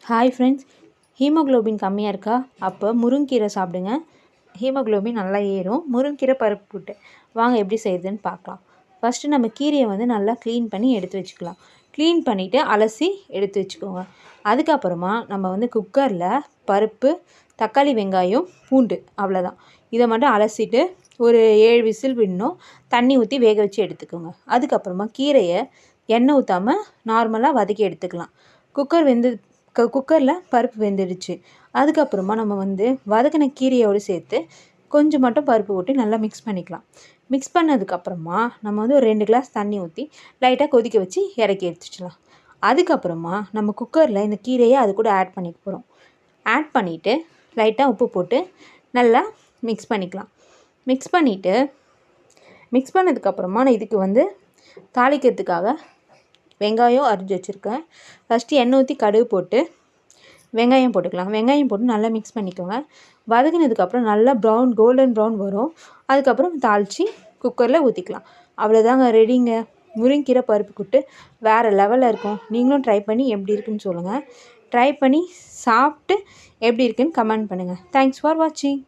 Hi friends, haemoglobin கம்மியாக இருக்கா? அப்போ முருங்கீரை சாப்பிடுங்க. ஹீமோக்ளோபின் நல்லா ஏறும். முருங்கீரை பருப்பு புட்டு வாங்க எப்படி செய்யுதுன்னு பார்க்கலாம். ஃபஸ்ட்டு நம்ம கீரையை நல்லா க்ளீன் பண்ணி எடுத்து வச்சுக்கலாம். க்ளீன் பண்ணிவிட்டு அலசி எடுத்து வச்சுக்கோங்க. அதுக்கப்புறமா நம்ம குக்கரில் பருப்பு, தக்காளி, வெங்காயம், பூண்டு அவ்வளோதான். இதை மட்டும் அலசிட்டு ஒரு 7 விசில் விடணும். தண்ணி ஊற்றி வேக வச்சு எடுத்துக்கோங்க. அதுக்கப்புறமா கீரையை எண்ணெய் ஊற்றாமல் நார்மலாக வதக்கி எடுத்துக்கலாம். குக்கரில் பருப்பு வெந்துடுச்சு. அதுக்கப்புறமா நம்ம வதக்கின கீரையோடு சேர்த்து கொஞ்சம் மட்டும் பருப்பு ஊற்றி நல்லா மிக்ஸ் பண்ணிக்கலாம். மிக்ஸ் பண்ணதுக்கப்புறமா நம்ம ஒரு 2 கிளாஸ் தண்ணி ஊற்றி லைட்டாக கொதிக்க வச்சு இறக்கி எடுத்துக்கலாம். அதுக்கப்புறமா நம்ம குக்கரில் இந்த கீரையை அது கூட ஆட் பண்ணிக்க போகிறோம். ஆட் பண்ணிவிட்டு லைட்டாக உப்பு போட்டு நல்லா மிக்ஸ் பண்ணிக்கலாம். மிக்ஸ் பண்ணதுக்கப்புறமா நான் இதுக்கு தாளிக்கிறதுக்காக வெங்காயம் அரிஞ்சு வச்சுருக்கேன். ஃபஸ்ட்டு எண்ணெய் ஊற்றி கடுகு போட்டு வெங்காயம் போட்டுக்கலாம். வெங்காயம் போட்டு நல்லா மிக்ஸ் பண்ணிக்கோங்க. வதக்கினதுக்கப்புறம் நல்லா கோல்டன் ப்ரௌன் வரும். அதுக்கப்புறம் தாளித்து குக்கரில் ஊற்றிக்கலாம். அவ்வளோதாங்க, ரெடிங்க. முருங்கீரை பருப்பு புட்டு வேறு லெவலில் இருக்கும். நீங்களும் ட்ரை பண்ணி எப்படி இருக்குன்னு சொல்லுங்கள். ட்ரை பண்ணி சாப்பிட்டு எப்படி இருக்குன்னு கமெண்ட் பண்ணுங்கள். தேங்க்ஸ் ஃபார் வாட்சிங்.